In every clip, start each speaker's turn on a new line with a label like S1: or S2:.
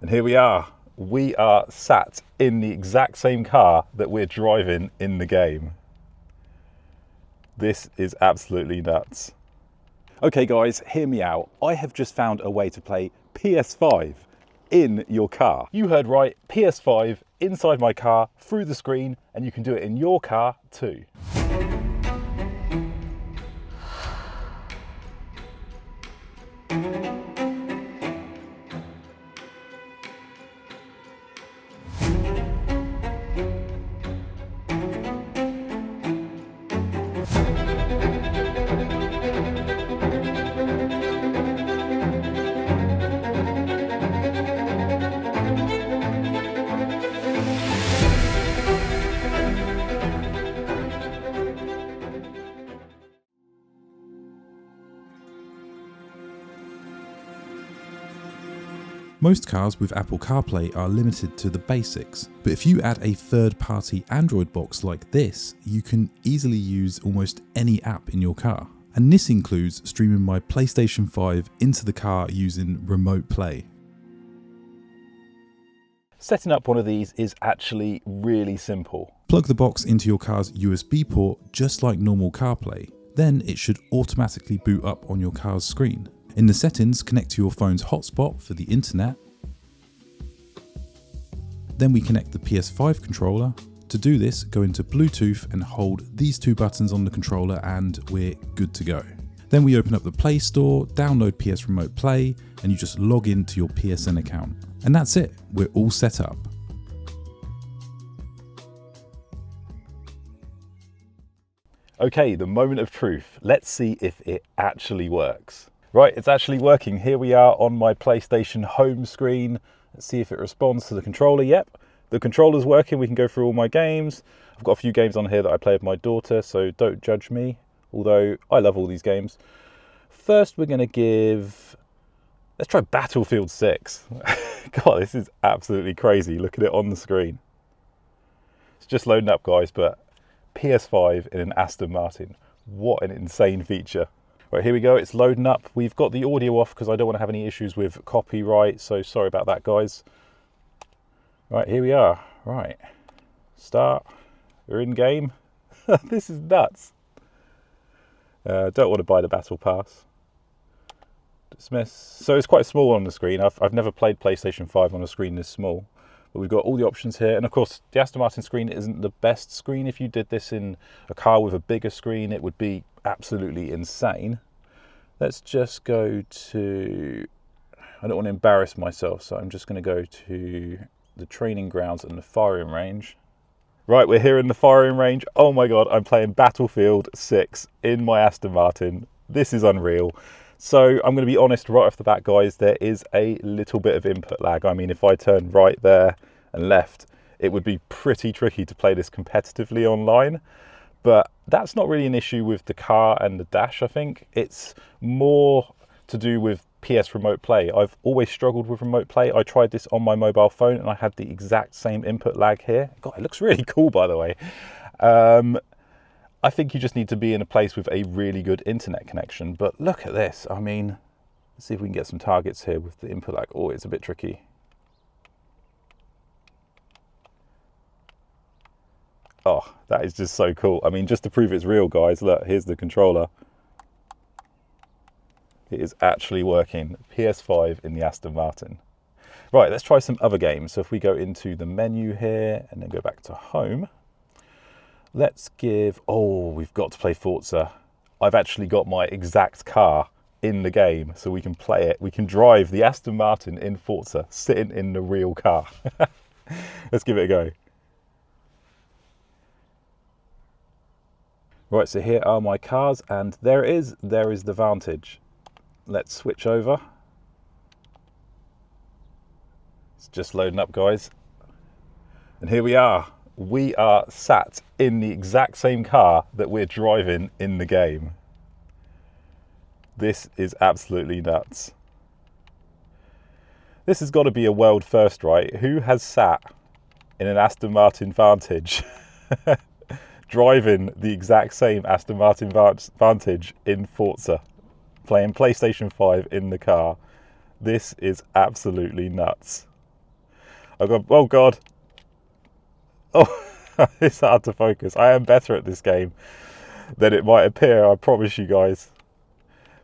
S1: And here we are. We are sat in the exact same car that we're driving in the game. This is absolutely nuts. Okay guys, hear me out. I have just found a way to play PS5 in your car. You heard right, PS5 inside my car through the screen, and you can do it in your car too.
S2: Most cars with Apple CarPlay are limited to the basics, but if you add a third-party Android box like this, you can easily use almost any app in your car. And this includes streaming my PlayStation 5 into the car using Remote Play.
S1: Setting up one of these is actually really simple.
S2: Plug the box into your car's USB port just like normal CarPlay. Then it should automatically boot up on your car's screen. In the settings, connect to your phone's hotspot for the internet. Then we connect the PS5 controller. To do this, go into Bluetooth and hold these two buttons on the controller and we're good to go. Then we open up the Play Store, download PS Remote Play, and you just log into your PSN account. And that's it, we're all set up.
S1: Okay, the moment of truth. Let's see if it actually works. Right, it's actually working. Here we are on my PlayStation home screen. Let's see if it responds to the controller. Yep, the controller's working. We can go through all my games. I've got a few games on here that I play with my daughter, so don't judge me, although I love all these games. First, we're going to give... let's try Battlefield 6. God, this is absolutely crazy. Look at it on the screen. It's just loading up, guys, but PS5 in an Aston Martin. What an insane feature. Right, here we go, it's loading up. We've got the audio off because I don't want to have any issues with copyright, so sorry about that, guys. Right, here we are. Right, start. We're in game. This is nuts. Don't want to buy the battle pass. Dismiss. So it's quite small on the screen. I've never played PlayStation 5 on a screen this small, but we've got all the options here. And of course, the Aston Martin screen isn't the best screen. If you did this in a car with a bigger screen, it would be absolutely insane. Let's just go to, I don't want to embarrass myself, so I'm just going to go to the training grounds and the firing range. Right, we're here in the firing range. Oh my God, I'm playing Battlefield 6 in my Aston Martin. This is unreal. So I'm going to be honest right off the bat, guys, there is a little bit of input lag. I mean, if I turn right there and left, it would be pretty tricky to play this competitively online. But that's not really an issue with the car and the dash, I think. It's more to do with PS Remote Play. I've always struggled with Remote Play. I tried this on my mobile phone and I had the exact same input lag here. God, it looks really cool, by the way. I think you just need to be in a place with a really good internet connection. But look at this. I mean, let's see if we can get some targets here with the input lag. Oh, it's a bit tricky. Oh, that is just so cool. I mean, just to prove it's real, guys, look, here's the controller. It is actually working. PS5 in the Aston Martin. Right, let's try some other games. So if we go into the menu here and then go back to home, let's give, oh, we've got to play Forza. I've actually got my exact car in the game, so we can play it. We can drive the Aston Martin in Forza, sitting in the real car. Let's give it a go. Right, so here are my cars, and there it is. There is the Vantage. Let's switch over. It's just loading up, guys. And here we are. We are sat in the exact same car that we're driving in the game. This is absolutely nuts. This has got to be a world first, right? Who has sat in an Aston Martin Vantage driving the exact same Aston Martin Vantage in Forza, playing PlayStation 5 in the car? This is absolutely nuts. Oh God. Oh, it's hard to focus. I am better at this game than it might appear, I promise you guys.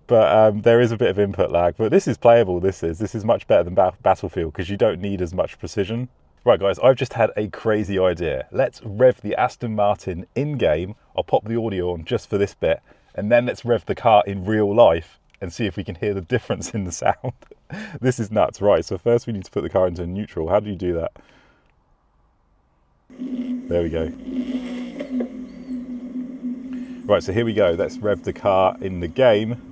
S1: But there is a bit of input lag, but this is playable. This is much better than Battlefield because you don't need as much precision. Right guys, I've just had a crazy idea. Let's rev the Aston Martin in game. I'll pop the audio on just for this bit, and then let's rev the car in real life and see if we can hear the difference in the sound. This is nuts. Right, so first we need to put the car into neutral. How do you do that? There we go. Right, so here we go. Let's rev the car in the game.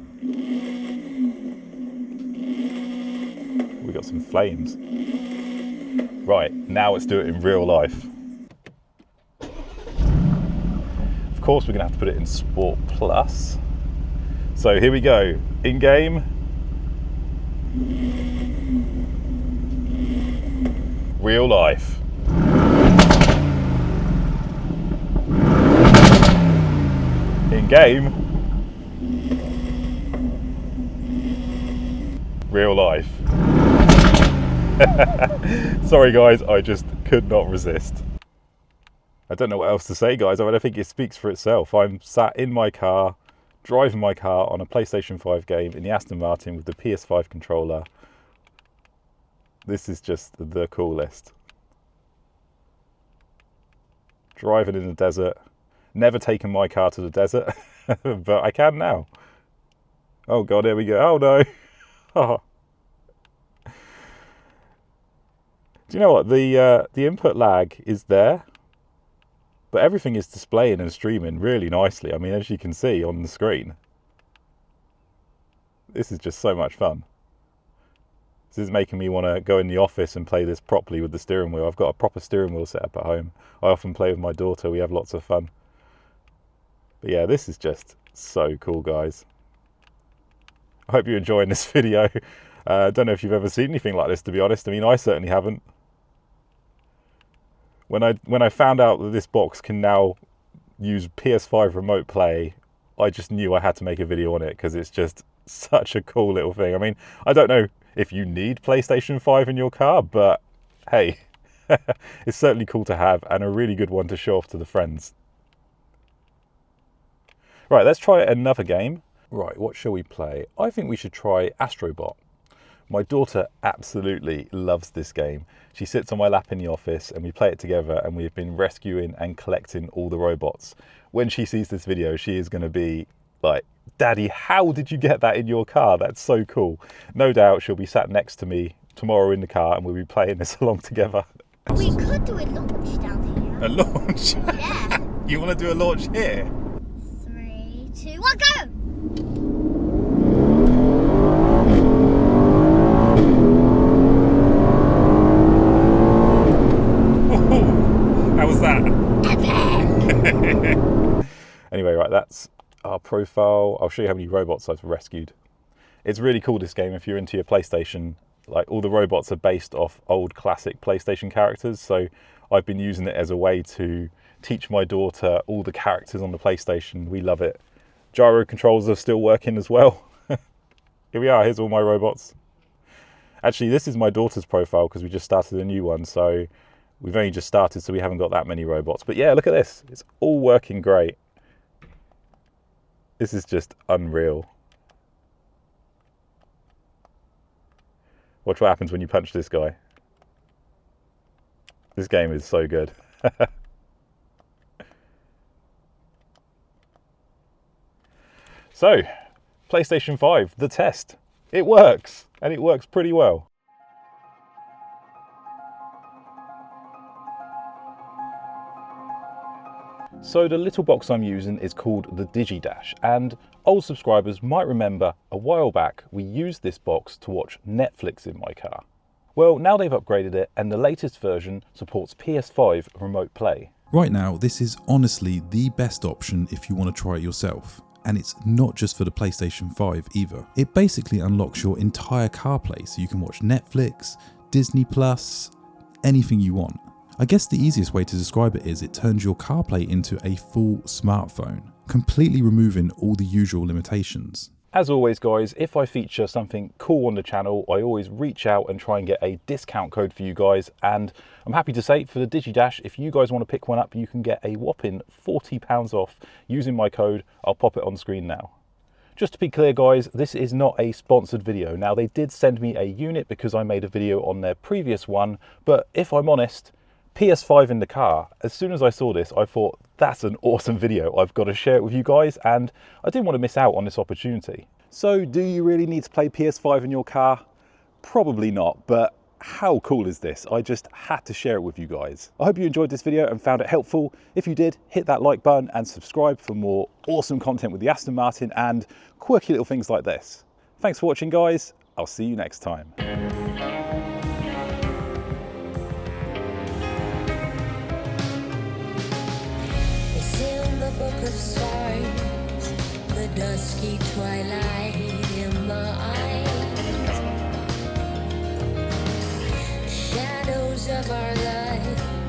S1: We got some flames. Right, now let's do it in real life. Of course, we're gonna have to put it in Sport Plus. So here we go, in game. Real life. In game. Real life. Sorry guys, I just could not resist. I don't know what else to say guys. I mean, I think it speaks for itself. I'm sat in my car, driving my car on a PlayStation 5 game in the Aston Martin with the PS5 controller. This is just the coolest. Driving in the desert. Never taken my car to the desert, but I can now. Oh God, here we go. Oh no. Oh. Do you know what? The input lag is there, but everything is displaying and streaming really nicely. I mean, as you can see on the screen. This is just so much fun. This is making me want to go in the office and play this properly with the steering wheel. I've got a proper steering wheel set up at home. I often play with my daughter. We have lots of fun. But yeah, this is just so cool, guys. I hope you're enjoying this video. I don't know if you've ever seen anything like this, to be honest. I mean, I certainly haven't. When I found out that this box can now use PS5 remote play, I just knew I had to make a video on it because it's just such a cool little thing. I mean, I don't know if you need PlayStation 5 in your car, but hey, it's certainly cool to have and a really good one to show off to the friends. Right, let's try another game. Right, what shall we play? I think we should try Astrobot. My daughter absolutely loves this game. She sits on my lap in the office and we play it together, and we've been rescuing and collecting all the robots. When she sees this video, she is going to be like, Daddy, how did you get that in your car? That's so cool. No doubt she'll be sat next to me tomorrow in the car and we'll be playing this along together.
S3: We could do a launch down here.
S1: A launch?
S3: Yeah.
S1: You want to do a launch here?
S3: 3, 2, 1, go!
S1: How was that?
S3: Epic!
S1: Anyway, right, that's our profile. I'll show you how many robots I've rescued. It's really cool, this game, if you're into your PlayStation. Like, all the robots are based off old classic PlayStation characters, so I've been using it as a way to teach my daughter all the characters on the PlayStation. We love it. Gyro controls are still working as well. Here we are, here's all my robots. Actually, this is my daughter's profile because we just started a new one, so we've only just started, so we haven't got that many robots. But yeah, look at this. It's all working great. This is just unreal. Watch what happens when you punch this guy. This game is so good. So, PlayStation 5, the test. It works, and it works pretty well. So the little box I'm using is called the Digidash, and old subscribers might remember a while back we used this box to watch Netflix in my car. Well, now they've upgraded it and the latest version supports PS5 remote play.
S2: Right now, this is honestly the best option if you want to try it yourself. And it's not just for the PlayStation 5 either. It basically unlocks your entire CarPlay so you can watch Netflix, Disney+, anything you want. I guess the easiest way to describe it is it turns your CarPlay into a full smartphone, completely removing all the usual limitations.
S1: As always guys, if I feature something cool on the channel, I always reach out and try and get a discount code for you guys, and I'm happy to say for the Digidash, if you guys want to pick one up, you can get a whopping £40 off using my code. I'll pop it on screen now. Just to be clear guys, this is not a sponsored video. Now they did send me a unit because I made a video on their previous one, but if I'm honest, PS5 in the car, as soon as I saw this, I thought that's an awesome video. I've got to share it with you guys, and I didn't want to miss out on this opportunity. So do you really need to play PS5 in your car? Probably not, but how cool is this? I just had to share it with you guys. I hope you enjoyed this video and found it helpful. If you did, hit that like button and subscribe for more awesome content with the Aston Martin and quirky little things like this. Thanks for watching guys. I'll see you next time.
S4: Book of stars, the dusky twilight in my eyes, shadows of our lives.